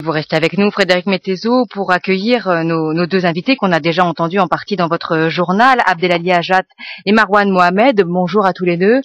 vous restez avec nous, Frédéric Mettezo, pour accueillir nos deux invités qu'on a déjà entendus en partie dans votre journal, Abdelali Hajat et Marouane Mohamed. Bonjour à tous les deux.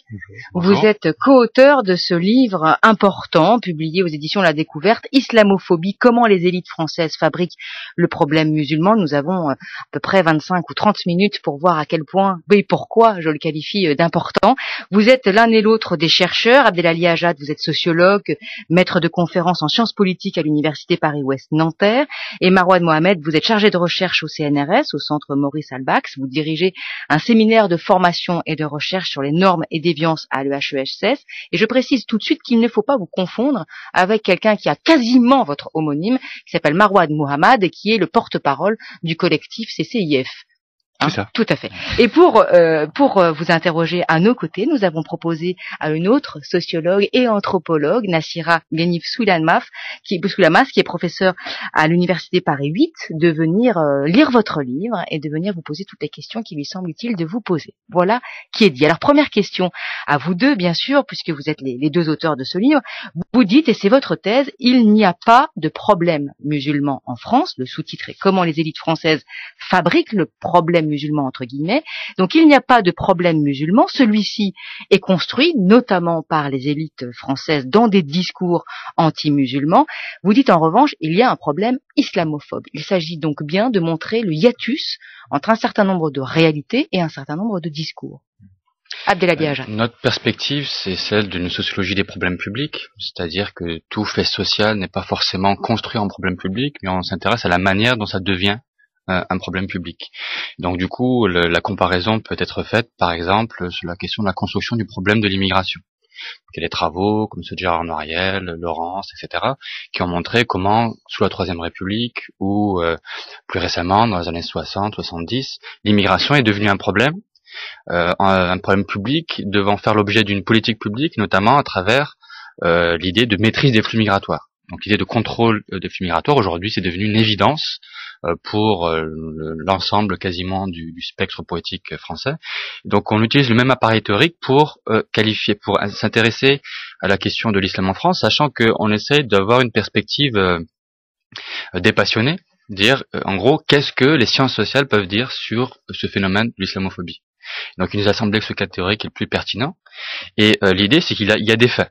Bonjour. Vous êtes co-auteurs de ce livre important, publié aux éditions La Découverte, Islamophobie, comment les élites françaises fabriquent le problème musulman. Nous avons à peu près 25 ou 30 minutes pour voir à quel point, et pourquoi je le qualifie d'important. Vous êtes l'un et l'autre des chercheurs. Abdelali Hajat, vous êtes sociologue, maître de conférences en sciences politiques à l'université Paris-Ouest Nanterre, et Marouane Mohamed, vous êtes chargé de recherche au CNRS, au centre Maurice Halbach. Vous dirigez un séminaire de formation et de recherche sur les normes et déviances à l'EHESS. Et je précise tout de suite qu'il ne faut pas vous confondre avec quelqu'un qui a quasiment votre homonyme, qui s'appelle Marouane Mohamed et qui est le porte-parole du collectif CCIF. C'est ça. Tout à fait. Et pour vous interroger à nos côtés, nous avons proposé à une autre sociologue et anthropologue, Nassira Ghenif-Soulamaf, qui est professeure à l'université Paris 8, de venir lire votre livre et de venir vous poser toutes les questions qui lui semblent utiles de vous poser. Voilà qui est dit. Alors, première question à vous deux, bien sûr, puisque vous êtes les deux auteurs de ce livre. Vous dites, et c'est votre thèse, il n'y a pas de problème musulman en France. Le sous-titre est comment les élites françaises fabriquent le problème musulman entre guillemets. Donc il n'y a pas de problème musulman. Celui-ci est construit notamment par les élites françaises dans des discours anti-musulmans. Vous dites en revanche, il y a un problème islamophobe. Il s'agit donc bien de montrer le hiatus entre un certain nombre de réalités et un certain nombre de discours. Abdelali Hajat. Notre perspective, c'est celle d'une sociologie des problèmes publics, c'est-à-dire que tout fait social n'est pas forcément construit en problème public, mais on s'intéresse à la manière dont ça devient un problème public. Donc du coup, la comparaison peut être faite, par exemple, sur la question de la construction du problème de l'immigration. Il y a des travaux comme ceux de Gérard Noiriel, Laurence, etc., qui ont montré comment, sous la Troisième République, ou plus récemment, dans les années 60, 70, l'immigration est devenue un problème public devant faire l'objet d'une politique publique, notamment à travers l'idée de maîtrise des flux migratoires. Donc l'idée de contrôle des flux migratoires, aujourd'hui, c'est devenu une évidence pour l'ensemble quasiment du spectre poétique français. Donc on utilise le même appareil théorique pour pour s'intéresser à la question de l'islam en France, sachant qu'on essaye d'avoir une perspective dépassionnée, dire en gros qu'est-ce que les sciences sociales peuvent dire sur ce phénomène de l'islamophobie. Donc il nous a semblé que ce cas théorique est le plus pertinent, et l'idée c'est qu'il y a des faits.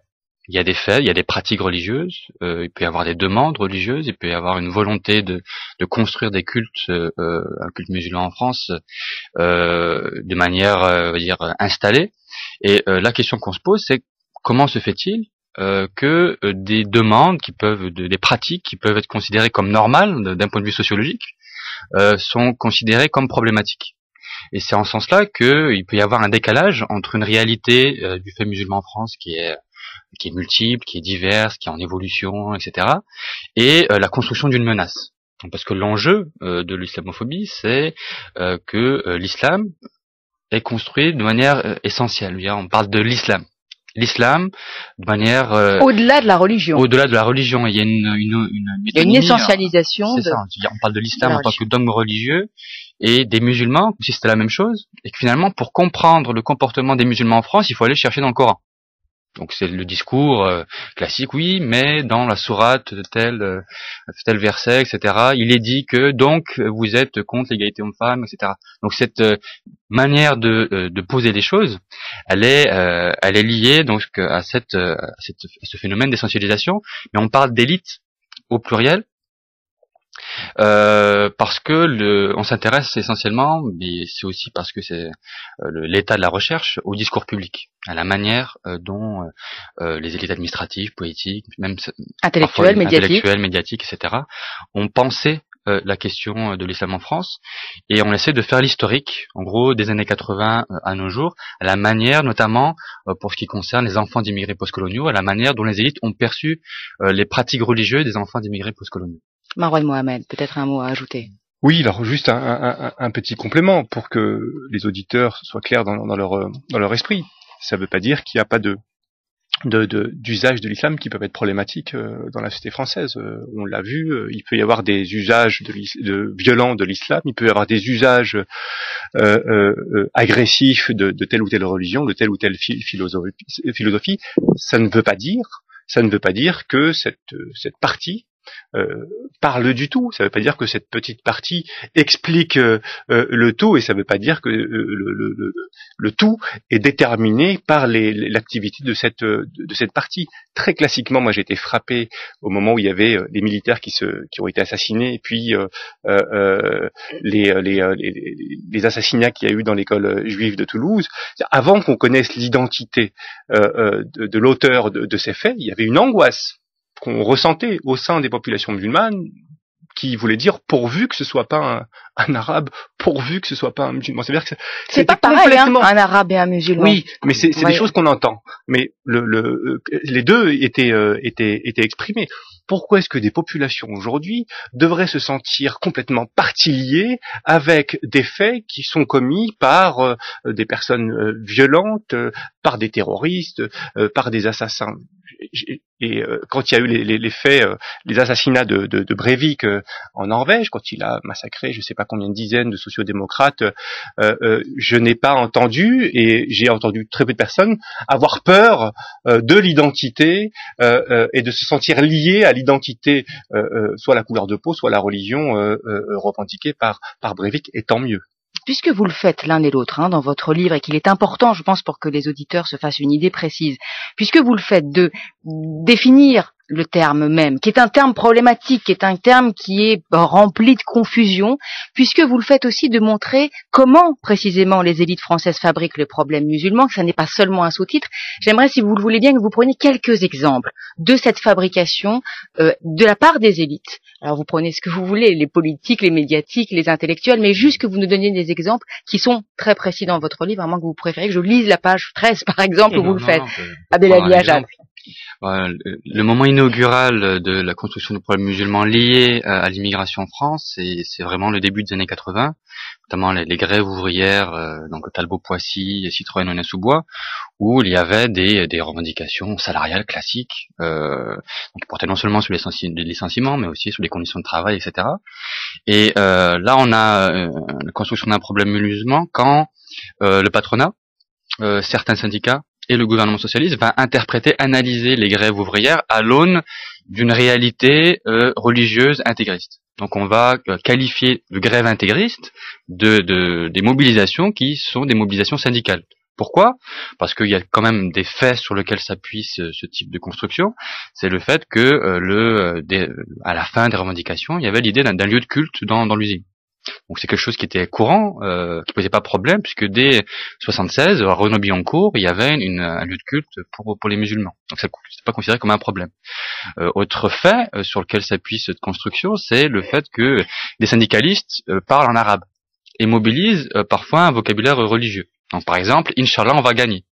Il y a des faits, il y a des pratiques religieuses, il peut y avoir des demandes religieuses, il peut y avoir une volonté de construire des cultes, un culte musulman en France, de manière, on va dire, installée. Et la question qu'on se pose, c'est comment se fait-il que des demandes des pratiques qui peuvent être considérées comme normales d'un point de vue sociologique, sont considérées comme problématiques. Et c'est en ce sens-là qu'il peut y avoir un décalage entre une réalité du fait musulman en France qui est multiple, qui est diverse, qui est en évolution, etc., et la construction d'une menace. Parce que l'enjeu de l'islamophobie, c'est que l'islam est construit de manière essentielle. On parle de l'islam. L'islam, de manière au-delà de la religion. Au-delà de la religion, il y a il y a une essentialisation. C'est ça. On parle de l'islam en tant que dogme religieux et des musulmans, comme si c'était la même chose, et que finalement, pour comprendre le comportement des musulmans en France, il faut aller chercher dans le Coran. Donc c'est le discours classique, oui, mais dans la sourate de tel verset, etc., il est dit que donc vous êtes contre l'égalité homme-femme, etc. Donc cette manière de poser les choses, elle est liée donc à ce phénomène d'essentialisation, mais on parle d'élite au pluriel. Parce que on s'intéresse essentiellement, mais c'est aussi parce que c'est l'état de la recherche, au discours public, à la manière dont les élites administratives, politiques, même intellectuelles, médiatiques, etc., ont pensé la question de l'islam en France, et on essaie de faire l'historique, en gros, des années 80 à nos jours, à la manière, notamment, pour ce qui concerne les enfants d'immigrés postcoloniaux, à la manière dont les élites ont perçu les pratiques religieuses des enfants d'immigrés postcoloniaux. Marouane Mohamed, peut-être un mot à ajouter. Oui, alors juste un petit complément pour que les auditeurs soient clairs dans leur esprit. Ça ne veut pas dire qu'il n'y a pas d'usages de l'islam qui peuvent être problématiques dans la société française. On l'a vu, il peut y avoir des usages violents de l'islam, il peut y avoir des usages agressifs de telle ou telle religion, de telle ou telle philosophie. Ça ne veut pas dire que cette partie parle du tout. Ça ne veut pas dire que cette petite partie explique le tout, et ça ne veut pas dire que le tout est déterminé par l'activité de cette partie. Très classiquement, moi j'ai été frappé au moment où il y avait les militaires qui ont été assassinés, et puis les assassinats qu'il y a eu dans l'école juive de Toulouse. Avant qu'on connaisse l'identité de l'auteur de ces faits, il y avait une angoisse qu'on ressentait au sein des populations musulmanes, qui voulait dire pourvu que ce soit pas un arabe, pourvu que ce soit pas un musulman. C'est-à-dire que c'est pas pareil, complètement... un arabe et un musulman. Oui, mais c'est des choses qu'on entend. Mais les deux étaient exprimés. Pourquoi est-ce que des populations aujourd'hui devraient se sentir complètement partie liée avec des faits qui sont commis par des personnes violentes, par des terroristes, par des assassins? Et quand il y a eu les faits, les assassinats de Breivik en Norvège, quand il a massacré je ne sais pas combien de dizaines de sociodémocrates, je n'ai pas entendu, et j'ai entendu très peu de personnes, avoir peur de l'identité et de se sentir lié à l'identité, soit la couleur de peau, soit la religion revendiquée par Breivik, et tant mieux. Puisque vous le faites l'un et l'autre dans votre livre, et qu'il est important, je pense, pour que les auditeurs se fassent une idée précise, puisque vous le faites de définir le terme même, qui est un terme problématique, qui est un terme qui est rempli de confusion, puisque vous le faites aussi de montrer comment précisément les élites françaises fabriquent le problème musulman, que ça n'est pas seulement un sous-titre. J'aimerais, si vous le voulez bien, que vous preniez quelques exemples de cette fabrication de la part des élites. Alors vous prenez ce que vous voulez, les politiques, les médiatiques, les intellectuels, mais juste que vous nous donniez des exemples qui sont très précis dans votre livre, à moins que vous préfériez que je lise la page 13 par exemple, où vous le faites. Abdelali Hajjaj. Le moment inaugural de la construction du problème musulman lié à l'immigration en France, c'est vraiment le début des années 80, notamment les grèves ouvrières, donc Talbot-Poissy, Citroën-Aulnay-sous-Bois, où il y avait des revendications salariales classiques, qui portaient non seulement sur les licenciements, mais aussi sur les conditions de travail, etc. Et là, on a la construction d'un problème musulman quand le patronat, certains syndicats, et le gouvernement socialiste va interpréter, analyser les grèves ouvrières à l'aune d'une réalité religieuse intégriste. Donc on va qualifier de grève intégriste des mobilisations qui sont des mobilisations syndicales. Pourquoi? Parce qu'il y a quand même des faits sur lesquels s'appuie ce type de construction. C'est le fait que à la fin des revendications, il y avait l'idée d'un lieu de culte dans l'usine. Donc c'est quelque chose qui était courant, qui posait pas de problème, puisque dès 76, à Renaud-Billancourt, il y avait un lieu de culte pour les musulmans. Donc c'est pas considéré comme un problème. Autre fait sur lequel s'appuie cette construction, c'est le fait que des syndicalistes parlent en arabe et mobilisent parfois un vocabulaire religieux. Donc par exemple, Inch'Allah, on va gagner.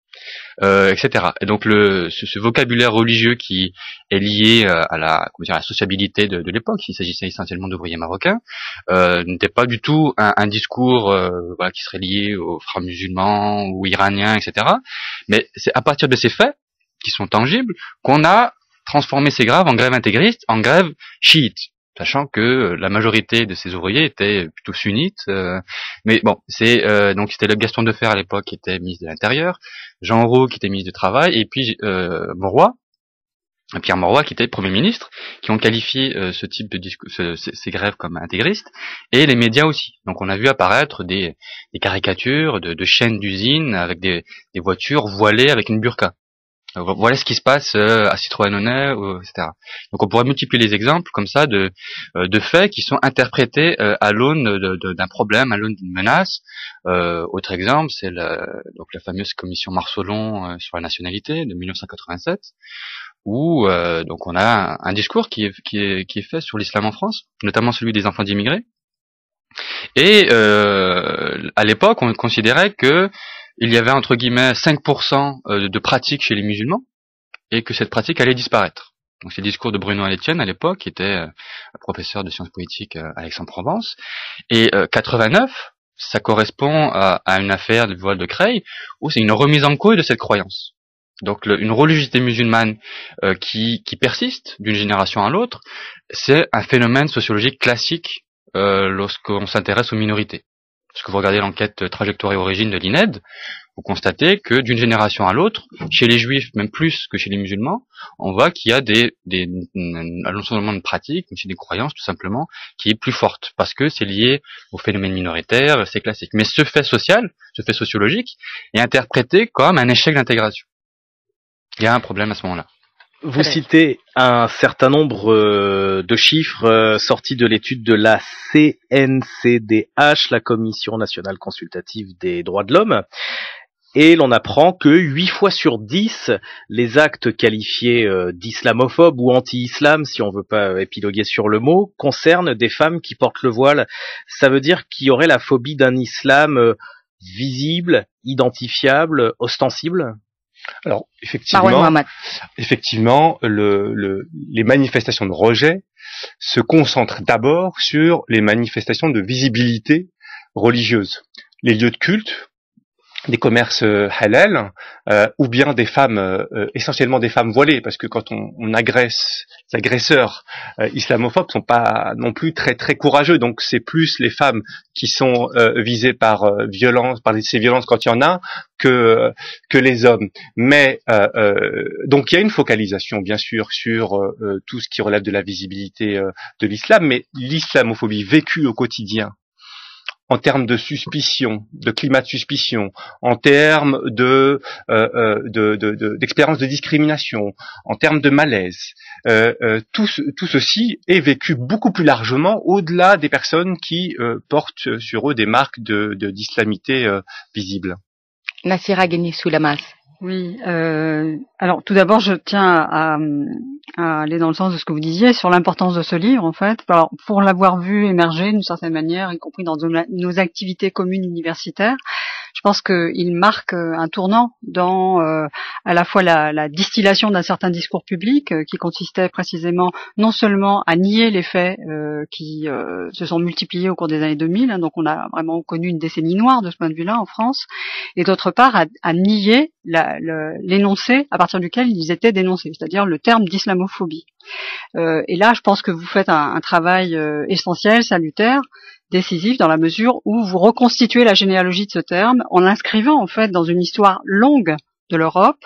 Etc. Et donc ce vocabulaire religieux qui est lié à la sociabilité de l'époque, il s'agissait essentiellement d'ouvriers marocains, n'était pas du tout un discours qui serait lié aux frères musulmans ou iraniens, etc. Mais c'est à partir de ces faits, qui sont tangibles, qu'on a transformé ces grèves en grève intégriste, en grève chiite. Sachant que la majorité de ces ouvriers étaient plutôt sunnites, mais bon, donc c'était le Gaston Defferre à l'époque qui était ministre de l'Intérieur, Jean Roux qui était ministre du Travail, et puis Pierre Mauroy qui était Premier ministre, qui ont qualifié ce type de ces grèves comme intégristes, et les médias aussi. Donc on a vu apparaître des caricatures de chaînes d'usines avec des voitures voilées avec une burqa. Voilà ce qui se passe à Citroën-Aulnay, etc. Donc on pourrait multiplier les exemples comme ça de faits qui sont interprétés à l'aune d'un problème, à l'aune d'une menace. Autre exemple, c'est la fameuse commission Marsolon sur la nationalité de 1987, où donc on a un discours qui est fait sur l'islam en France, notamment celui des enfants d'immigrés. Et à l'époque, on considérait que il y avait entre guillemets 5% de pratique chez les musulmans et que cette pratique allait disparaître. Donc c'est le discours de Bruno Alétienne à l'époque, qui était professeur de sciences politiques à Aix-en-Provence. Et 89, ça correspond à une affaire de voile de Creil, où c'est une remise en cause de cette croyance. Donc une religiosité musulmane qui persiste d'une génération à l'autre, c'est un phénomène sociologique classique lorsqu'on s'intéresse aux minorités. Parce que vous regardez l'enquête Trajectoire et Origine de l'INED, vous constatez que d'une génération à l'autre, chez les juifs, même plus que chez les musulmans, on voit qu'il y a un allongement de pratiques, mais c'est des croyances tout simplement, qui est plus forte, parce que c'est lié au phénomène minoritaire, c'est classique. Mais ce fait social, ce fait sociologique, est interprété comme un échec d'intégration. Il y a un problème à ce moment-là. Vous citez un certain nombre de chiffres sortis de l'étude de la CNCDH, la Commission nationale consultative des droits de l'homme, et l'on apprend que 8 fois sur 10, les actes qualifiés d'islamophobes ou anti-islam, si on veut pas épiloguer sur le mot, concernent des femmes qui portent le voile. Ça veut dire qu'il y aurait la phobie d'un islam visible, identifiable, ostensible? Alors effectivement, les manifestations de rejet se concentrent d'abord sur les manifestations de visibilité religieuse, les lieux de culte, des commerces halal, ou bien des femmes, essentiellement des femmes voilées, parce que quand on agresse, les agresseurs islamophobes sont pas non plus très très courageux, donc c'est plus les femmes qui sont visées par ces violences quand il y en a que les hommes. Mais donc il y a une focalisation bien sûr sur tout ce qui relève de la visibilité de l'islam, mais l'islamophobie vécue au quotidien, en termes de suspicion, de climat de suspicion, en termes d'expérience de discrimination, en termes de malaise, tout ceci est vécu beaucoup plus largement au-delà des personnes qui portent sur eux des marques d'islamité visibles. Nassira Ghenif-Soulamaz. Oui, alors tout d'abord, je tiens à aller dans le sens de ce que vous disiez sur l'importance de ce livre, en fait. Alors, pour l'avoir vu émerger d'une certaine manière, y compris dans nos activités communes universitaires, je pense qu'il marque un tournant dans à la fois la distillation d'un certain discours public qui consistait précisément non seulement à nier les faits qui se sont multipliés au cours des années 2000, hein, donc on a vraiment connu une décennie noire de ce point de vue-là en France, et d'autre part à nier l'énoncé à partir duquel ils étaient dénoncés, c'est-à-dire le terme d'islamophobie. Et là, je pense que vous faites un travail essentiel, salutaire, décisif dans la mesure où vous reconstituez la généalogie de ce terme en l'inscrivant en fait dans une histoire longue de l'Europe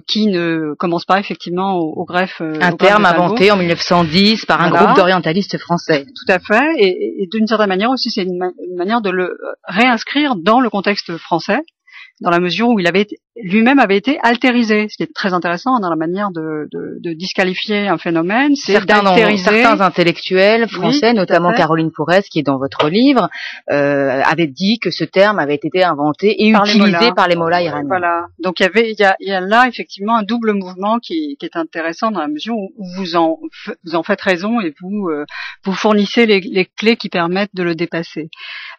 qui ne commence pas effectivement au greffe. Un terme inventé en 1910 par un groupe d'orientalistes français. Tout à fait, et d'une certaine manière aussi c'est une manière de le réinscrire dans le contexte français, dans la mesure où lui-même avait été altérisé, ce qui est très intéressant dans la manière de disqualifier un phénomène, c'est d'altériser. Certains intellectuels français, notamment Caroline Fourès, qui est dans votre livre, avaient dit que ce terme avait été inventé et utilisé par les mollahs iraniens. Voilà. Donc il y a là effectivement un double mouvement qui est intéressant dans la mesure où vous en faites raison et vous fournissez les clés qui permettent de le dépasser.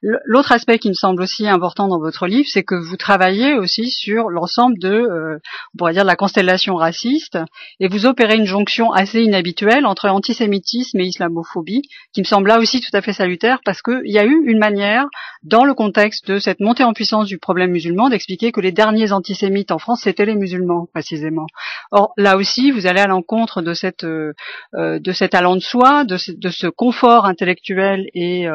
L'autre aspect qui me semble aussi important dans votre livre, c'est que vous travaillez aussi sur l'ensemble on pourrait dire de la constellation raciste, et vous opérez une jonction assez inhabituelle entre antisémitisme et islamophobie, qui me semble là aussi tout à fait salutaire, parce qu'il y a eu une manière, dans le contexte de cette montée en puissance du problème musulman, d'expliquer que les derniers antisémites en France, c'était les musulmans, précisément. Or, là aussi, vous allez à l'encontre de cet allant de soi, de ce confort intellectuel et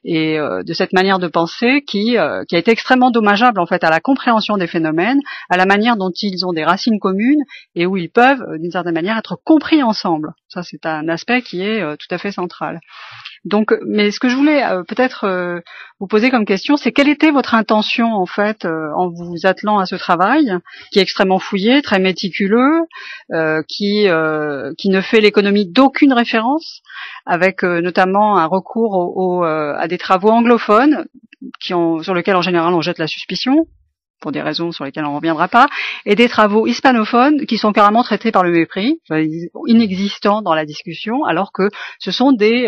de cette manière de penser qui a été extrêmement dommageable en fait à la compréhension des phénomènes, à la manière dont ils ont des racines communes et où ils peuvent d'une certaine manière être compris ensemble. Ça c'est un aspect qui est tout à fait central. Donc, mais ce que je voulais peut-être vous poser comme question, c'est quelle était votre intention en fait en vous attelant à ce travail qui est extrêmement fouillé, très méticuleux, qui ne fait l'économie d'aucune référence, avec notamment un recours à des travaux anglophones sur lesquels en général on jette la suspicion, pour des raisons sur lesquelles on ne reviendra pas, et des travaux hispanophones qui sont carrément traités par le mépris, inexistants dans la discussion, alors que ce sont il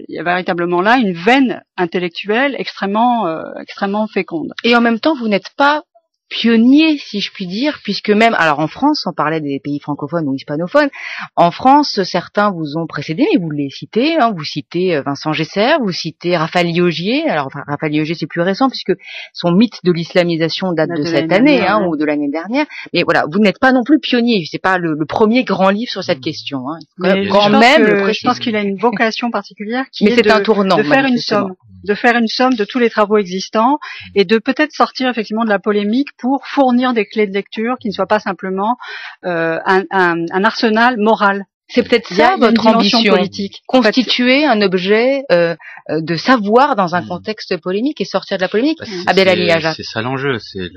y a véritablement là une veine intellectuelle extrêmement féconde. Et en même temps, vous n'êtes pas pionnier, si je puis dire, puisque même, alors en France, on parlait des pays francophones ou hispanophones, en France, certains vous ont précédé, mais vous les citez, hein, vous citez Vincent Gesser, vous citez Raphaël Liogier. Alors Raphaël Liogier, c'est plus récent, puisque son mythe de l'islamisation date de cette année, ou de l'année dernière, mais voilà, vous n'êtes pas non plus pionnier, c'est pas le premier grand livre sur cette question, hein. Mais je pense qu'il a une vocation particulière qui est un tournant, de faire une somme. de faire une somme de tous les travaux existants et de peut-être sortir effectivement de la polémique pour fournir des clés de lecture qui ne soient pas simplement un arsenal moral. C'est peut-être ça votre ambition politique. Constituer un objet de savoir dans un contexte polémique et sortir de la polémique. Abdelali Haja. C'est ça l'enjeu, c'est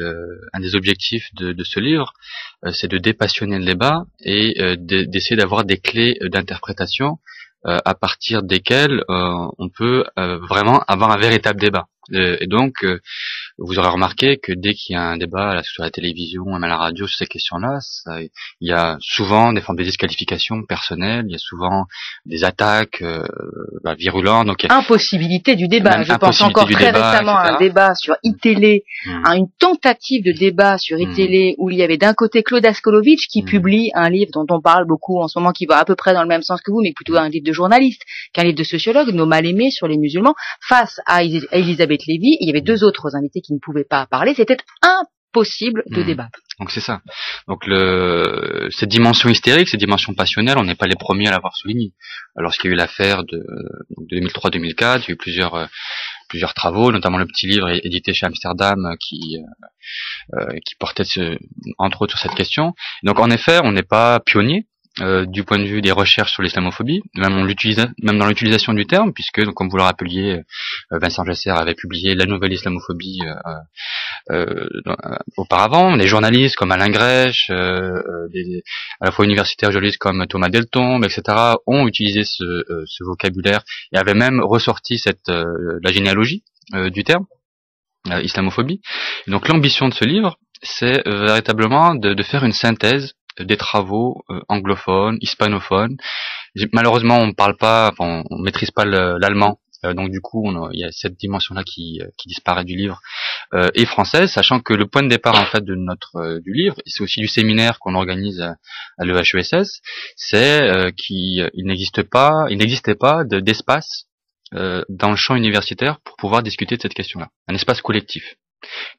un des objectifs de ce livre, c'est de dépassionner le débat et d'essayer d'avoir des clés d'interprétation à partir desquelles on peut vraiment avoir un véritable débat. Et donc, vous aurez remarqué que dès qu'il y a un débat sur la télévision, même à la radio, sur ces questions-là, il y a souvent des formes de disqualification personnelle, il y a souvent des attaques virulentes. Donc, impossibilité du débat. Je pense encore très récemment à un débat sur iTélé, à une tentative de débat sur iTélé où il y avait d'un côté Claude Askolovitch qui publie un livre dont on parle beaucoup en ce moment, qui va à peu près dans le même sens que vous, mais plutôt un livre de journaliste qu'un livre de sociologue, Nos mal-aimés sur les musulmans, face à Elisabeth Lévy. Il y avait deux autres invités qui ne pouvaient pas parler. C'était impossible de débattre. Donc c'est ça. Donc cette dimension hystérique, cette dimension passionnelle, on n'est pas les premiers à l'avoir souligné. Lorsqu'il y a eu l'affaire de 2003-2004, il y a eu plusieurs travaux, notamment le petit livre édité chez Amsterdam qui portait entre autres sur cette question. Donc en effet, on n'est pas pionnier. Du point de vue des recherches sur l'islamophobie, même dans l'utilisation du terme, puisque, donc, comme vous le rappeliez, Vincent Jasser avait publié La nouvelle islamophobie auparavant. Les journalistes comme Alain Grèche, à la fois universitaires journalistes comme Thomas Deltombe, etc., ont utilisé ce vocabulaire et avaient même ressorti la généalogie du terme islamophobie. Et donc l'ambition de ce livre, c'est véritablement de faire une synthèse des travaux anglophones, hispanophones. Malheureusement, on maîtrise pas l'allemand, donc du coup, il y a cette dimension-là qui disparaît du livre, et française, sachant que le point de départ en fait du livre, et c'est aussi du séminaire qu'on organise à l'EHESS, c'est qu'il n'existait pas d'espace dans le champ universitaire pour pouvoir discuter de cette question-là, un espace collectif.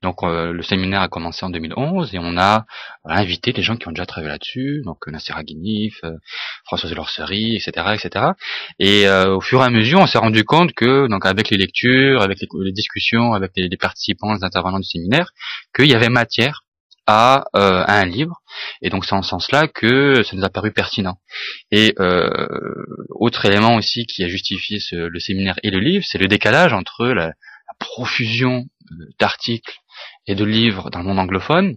Donc le séminaire a commencé en 2011 et on a invité les gens qui ont déjà travaillé là-dessus, donc Nassira Guinif, Françoise Lorsery, etc. Et au fur et à mesure, on s'est rendu compte que, donc avec les lectures, avec les discussions, avec les participants, les intervenants du séminaire, qu'il y avait matière à un livre, et donc c'est en ce sens-là que ça nous a paru pertinent. Et autre élément aussi qui a justifié le séminaire et le livre, c'est le décalage entre la profusion d'articles et de livres dans le monde anglophone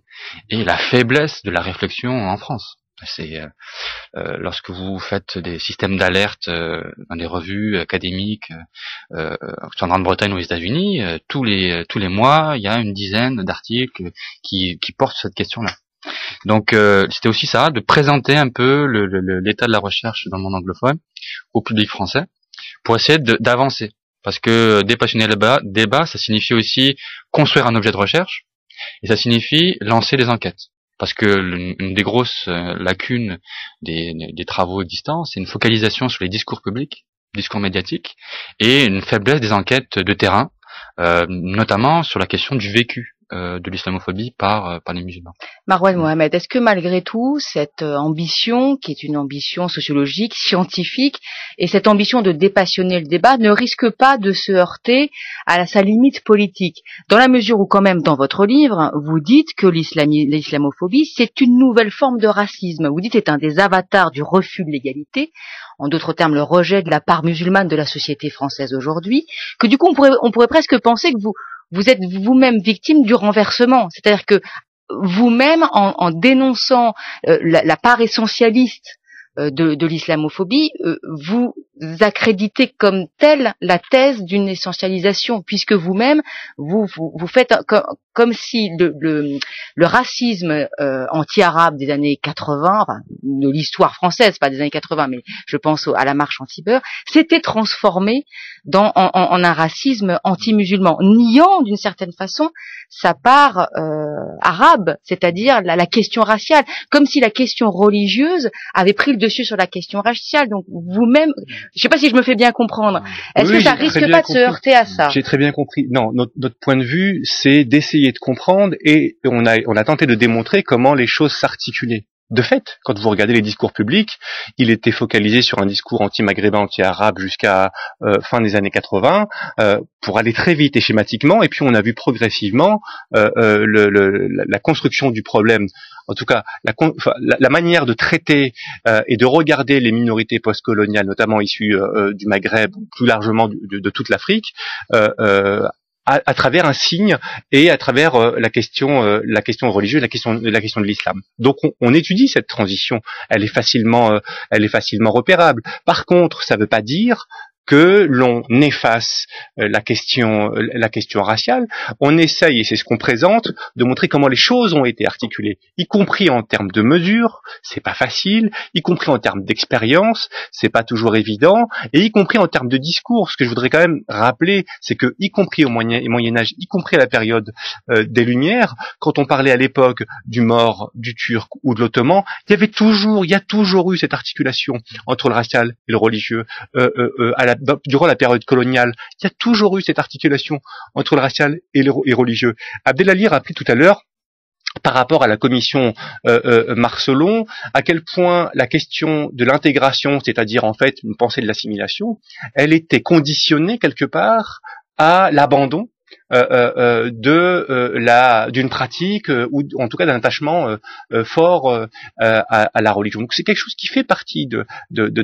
et la faiblesse de la réflexion en France. C'est lorsque vous faites des systèmes d'alerte dans des revues académiques, en Grande-Bretagne ou aux États-Unis, tous les mois, il y a une dizaine d'articles qui portent cette question-là. Donc c'était aussi ça, de présenter un peu l'état de la recherche dans le monde anglophone au public français pour essayer d'avancer. Parce que dépassionner le débat, ça signifie aussi construire un objet de recherche, et ça signifie lancer des enquêtes. Parce que une des grosses lacunes des travaux existants, c'est une focalisation sur les discours publics, discours médiatiques, et une faiblesse des enquêtes de terrain, notamment sur la question du vécu de l'islamophobie par les musulmans. Marouane Mohamed, est-ce que malgré tout, cette ambition, qui est une ambition sociologique, scientifique, et cette ambition de dépassionner le débat ne risque pas de se heurter à sa limite politique, dans la mesure où quand même dans votre livre, vous dites que l'islamophobie, c'est une nouvelle forme de racisme. Vous dites que c'est un des avatars du refus de l'égalité, en d'autres termes le rejet de la part musulmane de la société française aujourd'hui, que du coup on pourrait presque penser que vous êtes vous-même victime du renversement, c'est-à-dire que vous-même, en dénonçant la part essentialiste de l'islamophobie, vous accréditez comme telle la thèse d'une essentialisation, puisque vous-même, vous faites comme si le racisme anti-arabe des années 80, enfin de l'histoire française, pas des années 80, mais je pense à la marche anti-beurre, s'était transformé en un racisme anti-musulman, niant d'une certaine façon sa part arabe, c'est-à-dire la question raciale, comme si la question religieuse avait pris le dessus sur la question raciale. Donc vous-même, je ne sais pas si je me fais bien comprendre, est-ce que ça risque pas de se heurter à ça? J'ai très bien compris. Non, notre point de vue, c'est d'essayer de comprendre, et on a tenté de démontrer comment les choses s'articulaient. de fait, quand vous regardez les discours publics, il était focalisé sur un discours anti-maghrébin, anti-arabe jusqu'à fin des années 80, pour aller très vite et schématiquement, et puis on a vu progressivement la construction du problème, en tout cas la manière de traiter et de regarder les minorités postcoloniales, notamment issues du Maghreb, plus largement de toute l'Afrique, à travers un signe et à travers la question religieuse, la question de l'islam. Donc on étudie cette transition, elle est facilement repérable. Par contre, ça ne veut pas dire que l'on efface la question raciale. On essaye, et c'est ce qu'on présente, de montrer comment les choses ont été articulées, y compris en termes de mesures, c'est pas facile, y compris en termes d'expérience, c'est pas toujours évident, et y compris en termes de discours. Ce que je voudrais quand même rappeler, c'est que, y compris au Moyen-Âge, y compris à la période des Lumières, quand on parlait à l'époque du Maure, du Turc ou de l'Ottoman, il y a toujours eu cette articulation entre le racial et le religieux, durant la période coloniale, il y a toujours eu cette articulation entre le racial et le religieux. Abdelali rappelait tout à l'heure, par rapport à la commission Marcelon, à quel point la question de l'intégration, c'est-à-dire en fait une pensée de l'assimilation, elle était conditionnée quelque part à l'abandon d'une pratique ou en tout cas d'un attachement fort à la religion. Donc c'est quelque chose qui fait partie de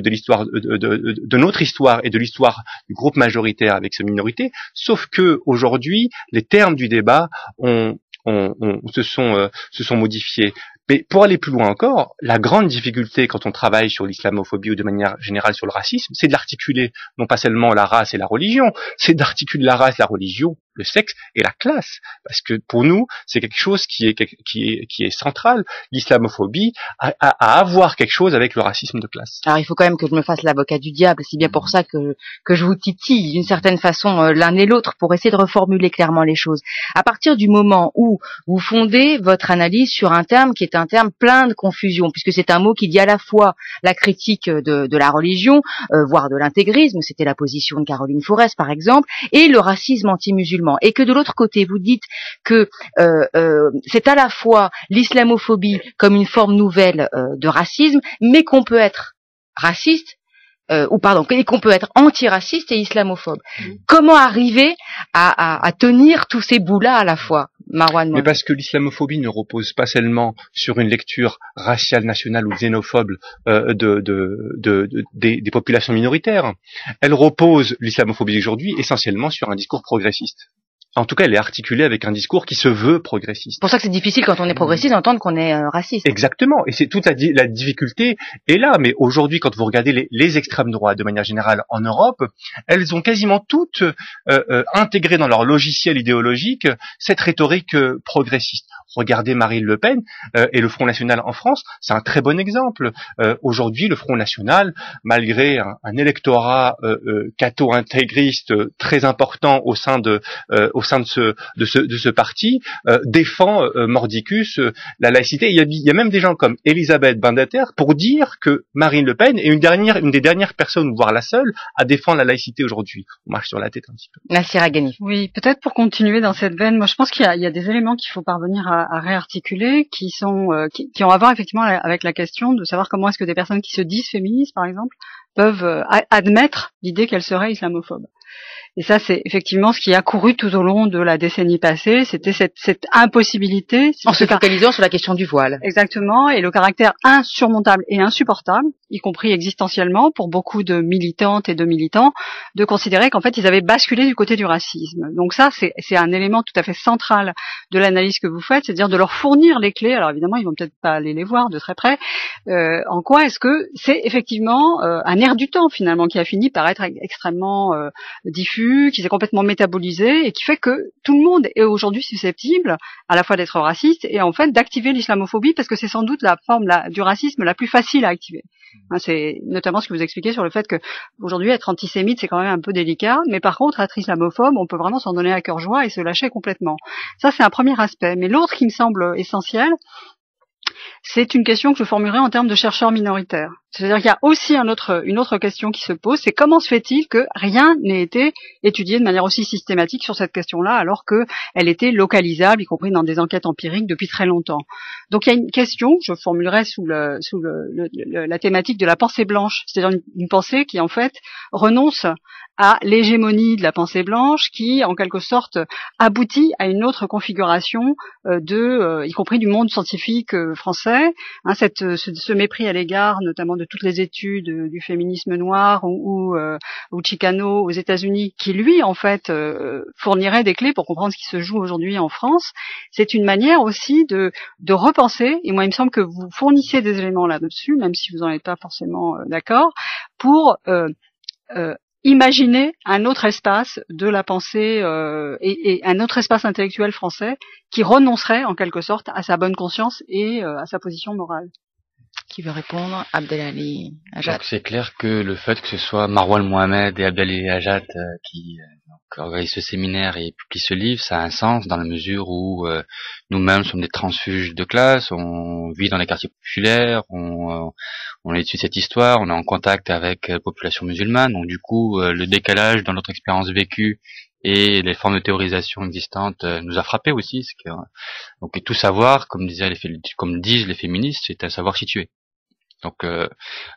l'histoire de notre histoire et de l'histoire du groupe majoritaire avec ses minorités, sauf que aujourd'hui les termes du débat se sont modifiés. Mais pour aller plus loin encore, la grande difficulté quand on travaille sur l'islamophobie ou de manière générale sur le racisme, c'est de l'articuler non pas seulement la race et la religion, c'est d'articuler la race, la religion, le sexe et la classe. Parce que pour nous, c'est quelque chose qui est central. L'islamophobie a à avoir quelque chose avec le racisme de classe. Alors il faut quand même que je me fasse l'avocat du diable, c'est bien pour ça que je vous titille d'une certaine façon l'un et l'autre pour essayer de reformuler clairement les choses. À partir du moment où vous fondez votre analyse sur un terme qui est un terme plein de confusion, puisque c'est un mot qui dit à la fois la critique de la religion, voire de l'intégrisme, c'était la position de Caroline Forest par exemple, et le racisme anti-musulman. Et que de l'autre côté, vous dites que c'est à la fois l'islamophobie comme une forme nouvelle de racisme, mais qu'on peut être raciste, et qu'on peut être antiraciste et islamophobe. Comment arriver à tenir tous ces bouts-là à la fois, Marwan? Mais parce que l'islamophobie ne repose pas seulement sur une lecture raciale, nationale ou xénophobe des populations minoritaires. Elle repose, l'islamophobie aujourd'hui, essentiellement sur un discours progressiste. En tout cas, elle est articulée avec un discours qui se veut progressiste. C'est pour ça que c'est difficile quand on est progressiste d'entendre qu'on est raciste. Exactement, et c'est toute la difficulté est là. Mais aujourd'hui, quand vous regardez les extrêmes droites de manière générale en Europe, elles ont quasiment toutes intégré dans leur logiciel idéologique cette rhétorique progressiste. Regardez Marine Le Pen et le Front National en France, c'est un très bon exemple. Aujourd'hui, le Front National, malgré un électorat catho-intégriste très important au sein de ce parti, défend mordicus la laïcité. Il y a même des gens comme Elisabeth Badinter pour dire que Marine Le Pen est une des dernières personnes, voire la seule, à défendre la laïcité aujourd'hui. On marche sur la tête un petit peu. Nassira Ghanif. Oui, peut-être pour continuer dans cette veine, moi je pense qu'il y a des éléments qu'il faut parvenir à réarticuler qui ont à voir effectivement avec la question de savoir comment est-ce que des personnes qui se disent féministes, par exemple, peuvent admettre l'idée qu'elles seraient islamophobes. Et ça, c'est effectivement ce qui a couru tout au long de la décennie passée. C'était cette impossibilité. En se focalisant sur la question du voile. Exactement. Et le caractère insurmontable et insupportable, y compris existentiellement, pour beaucoup de militantes et de militants, de considérer qu'en fait, ils avaient basculé du côté du racisme. Donc ça, c'est un élément tout à fait central de l'analyse que vous faites, c'est-à-dire de leur fournir les clés. Alors évidemment, ils vont peut-être pas aller les voir de très près. En quoi est-ce que c'est effectivement un air du temps, finalement, qui a fini par être extrêmement diffus, qui s'est complètement métabolisé et qui fait que tout le monde est aujourd'hui susceptible à la fois d'être raciste et en fait d'activer l'islamophobie parce que c'est sans doute la forme du racisme la plus facile à activer. C'est notamment ce que vous expliquez sur le fait que aujourd'hui être antisémite c'est quand même un peu délicat, mais par contre être islamophobe on peut vraiment s'en donner à cœur joie et se lâcher complètement. Ça c'est un premier aspect. Mais l'autre qui me semble essentiel, C'est une question que je formulerai en termes de chercheurs minoritaires. C'est-à-dire qu'il y a aussi une autre question qui se pose, c'est comment se fait-il que rien n'ait été étudié de manière aussi systématique sur cette question-là, alors qu'elle était localisable, y compris dans des enquêtes empiriques depuis très longtemps. Donc il y a une question que je formulerai sous la thématique de la pensée blanche, c'est-à-dire une pensée qui en fait renonce à l'hégémonie de la pensée blanche, qui en quelque sorte aboutit à une autre configuration y compris du monde scientifique français, hein, ce mépris à l'égard notamment de toutes les études du féminisme noir ou Chicano aux États-Unis, qui lui en fait fournirait des clés pour comprendre ce qui se joue aujourd'hui en France. C'est une manière aussi de repenser, et moi il me semble que vous fournissez des éléments là-dessus, même si vous n'en êtes pas forcément d'accord, pour imaginer un autre espace de la pensée et un autre espace intellectuel français qui renoncerait en quelque sorte à sa bonne conscience et à sa position morale. Qui veut répondre? Abdelali Hajat. Donc c'est clair que le fait que ce soit Marwan Mohamed et Abdelali Hajat qui organisent ce séminaire et publient ce livre, ça a un sens dans la mesure où nous-mêmes sommes des transfuges de classe, on vit dans les quartiers populaires, on étudie cette histoire, on est en contact avec la population musulmane, donc du coup le décalage dans notre expérience vécue et les formes de théorisation existantes nous a frappé aussi. Donc tout savoir, comme disent les féministes, c'est un savoir situé. Donc là,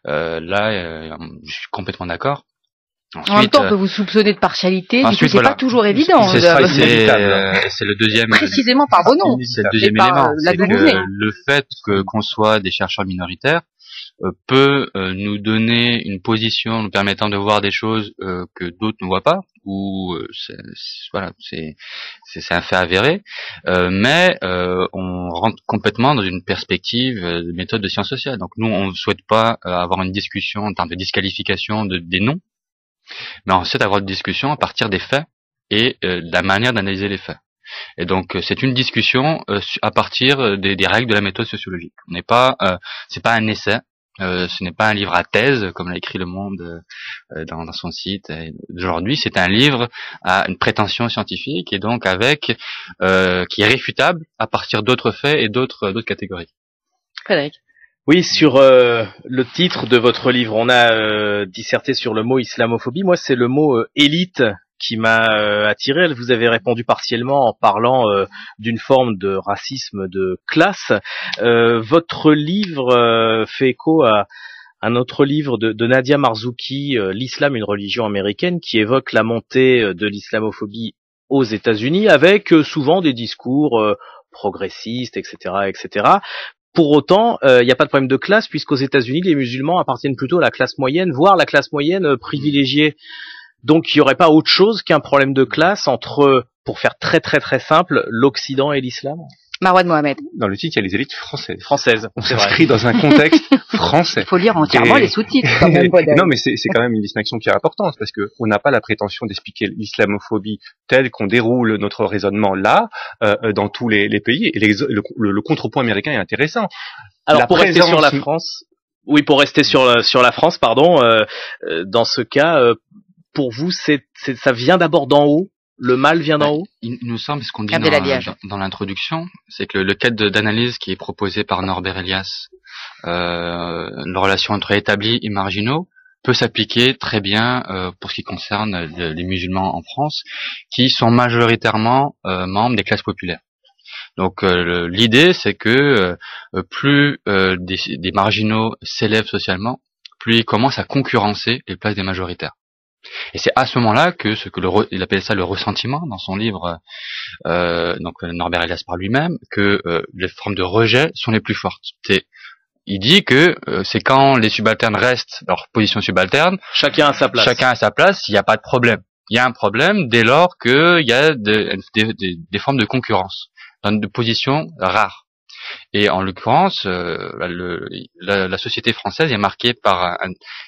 je suis complètement d'accord. Ensuite, en même temps, on peut vous soupçonner de partialité, du coup, c'est voilà, pas toujours évident. C'est le deuxième. Précisément par vos noms. C'est le deuxième élément. C'est que le fait qu'on soit des chercheurs minoritaires peut nous donner une position nous permettant de voir des choses que d'autres ne voient pas, ou c'est un fait avéré, mais on rentre complètement dans une perspective de méthode de sciences sociales. Donc nous, on ne souhaite pas avoir une discussion en termes de disqualification des noms, mais on souhaite avoir une discussion à partir des faits et de la manière d'analyser les faits. Et donc c'est une discussion à partir des règles de la méthode sociologique. On n'est pas, c'est pas un essai. Ce n'est pas un livre à thèse, comme l'a écrit Le Monde dans son site. Aujourd'hui, c'est un livre à une prétention scientifique et donc qui est réfutable à partir d'autres faits et d'autres catégories. Frédéric. Oui, sur le titre de votre livre, on a disserté sur le mot islamophobie. Moi, c'est le mot élite qui m'a attiré. Vous avez répondu partiellement en parlant d'une forme de racisme de classe. Votre livre fait écho à un autre livre de Nadia Marzouki, L'islam, une religion américaine, qui évoque la montée de l'islamophobie aux États-Unis, avec souvent des discours progressistes, etc., etc. Pour autant, il n'y a pas de problème de classe, puisqu'aux États-Unis, les musulmans appartiennent plutôt à la classe moyenne, voire la classe moyenne privilégiée. Donc il n'y aurait pas autre chose qu'un problème de classe entre, pour faire très très très simple, l'Occident et l'islam? Marwan Mohamed. Dans le titre, il y a les élites françaises. On c'est s'inscrit dans un contexte français. Il faut lire entièrement les sous-titres, quand même. Non, mais c'est quand même une distinction qui est importante, parce que on n'a pas la prétention d'expliquer l'islamophobie telle qu'on déroule notre raisonnement là, dans tous les pays. Et le contrepoint américain est intéressant. Alors pour rester sur la France, oui, pour rester sur la France, pardon, dans ce cas, pour vous, ça vient d'abord d'en haut? Le mal vient d'en haut? Il nous semble, ce qu'on dit dans l'introduction, c'est que le cadre d'analyse qui est proposé par Norbert Elias, la relation entre établis et marginaux, peut s'appliquer très bien pour ce qui concerne les musulmans en France, qui sont majoritairement membres des classes populaires. Donc l'idée, c'est que plus des marginaux s'élèvent socialement, plus ils commencent à concurrencer les places des majoritaires. Et c'est à ce moment-là que il appelle ça le ressentiment dans son livre, donc Norbert Elias par lui-même, que les formes de rejet sont les plus fortes. Il dit que c'est quand les subalternes restent dans leur position subalterne, chacun à sa place, il n'y a pas de problème. Il y a un problème dès lors qu'il y a des formes de concurrence dans des positions rares. Et en l'occurrence, la société française est marquée par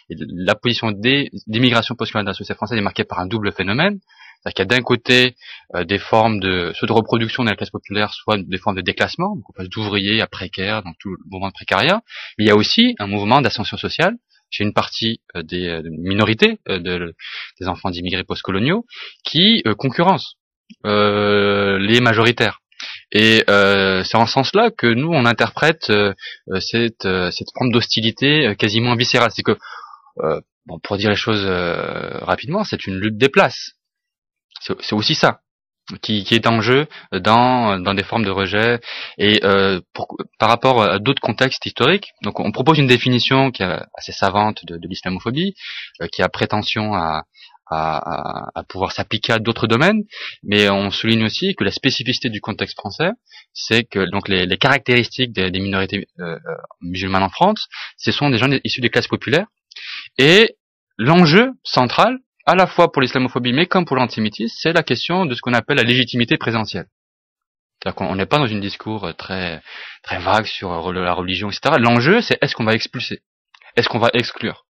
la position d'immigration postcoloniale de la société française est marquée par un double phénomène. C'est-à-dire qu'il y a d'un côté des formes soit de reproduction dans la classe populaire, soit des formes de déclassement, donc on passe d'ouvriers à précaires, dans tout le mouvement de précariat. Mais il y a aussi un mouvement d'ascension sociale chez une partie des minorités des enfants d'immigrés postcoloniaux qui concurrencent les majoritaires. Et c'est en ce sens-là que nous on interprète cette forme d'hostilité quasiment viscérale. C'est que bon, pour dire les choses rapidement, c'est une lutte des places. C'est aussi ça qui est en jeu dans des formes de rejet. Et par rapport à d'autres contextes historiques, donc on propose une définition qui est assez savante de l'islamophobie, qui a prétention à pouvoir s'appliquer à d'autres domaines, mais on souligne aussi que la spécificité du contexte français, c'est que donc les caractéristiques des minorités musulmanes en France, ce sont des gens issus des classes populaires, et l'enjeu central, à la fois pour l'islamophobie, mais comme pour l'antisémitisme, c'est la question de ce qu'on appelle la légitimité présentielle. C'est-à-dire qu'on n'est pas dans un discours très très vague sur la religion, etc. L'enjeu, c'est est-ce qu'on va expulser, est-ce qu'on va exclure.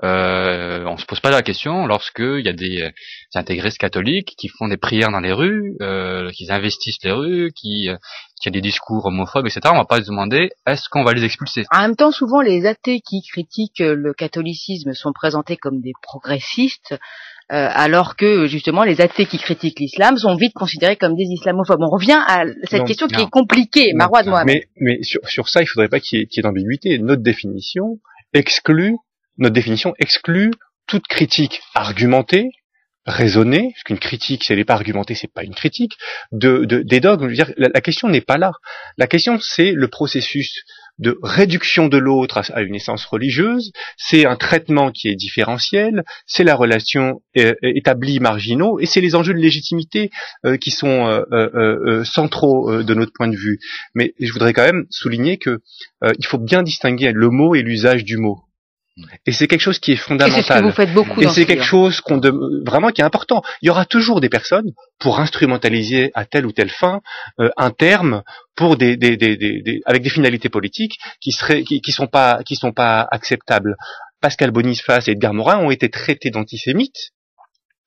On se pose pas la question lorsqu'il y a des intégristes catholiques qui font des prières dans les rues, qui investissent les rues, qui a des discours homophobes, etc. On va pas se demander est-ce qu'on va les expulser. En même temps, souvent les athées qui critiquent le catholicisme sont présentés comme des progressistes, alors que justement les athées qui critiquent l'islam sont vite considérés comme des islamophobes. On revient à cette question qui est compliquée, Marois de Mohamed. Mais sur ça, il faudrait pas qu'il y ait d'ambiguïté. Notre définition exclut toute critique argumentée, raisonnée, parce qu'une critique, si elle n'est pas argumentée, c'est pas une critique, des dogmes. Je veux dire, la question n'est pas là. La question, c'est le processus de réduction de l'autre à une essence religieuse, c'est un traitement qui est différentiel, c'est la relation établie marginaux, et c'est les enjeux de légitimité qui sont centraux de notre point de vue. Mais je voudrais quand même souligner que il faut bien distinguer le mot et l'usage du mot. Et c'est quelque chose qui est fondamental. Et c'est ce que vous faites beaucoup. Et c'est quelque chose vraiment qui est important. Il y aura toujours des personnes pour instrumentaliser à telle ou telle fin un terme pour avec des finalités politiques qui sont pas acceptables. Pascal Boniface et Edgar Morin ont été traités d'antisémites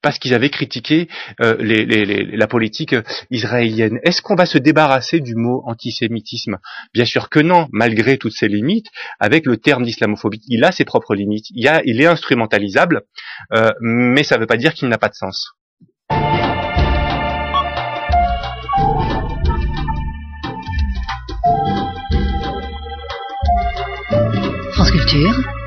parce qu'ils avaient critiqué la politique israélienne. Est-ce qu'on va se débarrasser du mot antisémitisme? Bien sûr que non, malgré toutes ses limites, avec le terme d'islamophobie. Il a ses propres limites, il est instrumentalisable, mais ça ne veut pas dire qu'il n'a pas de sens. France Culture.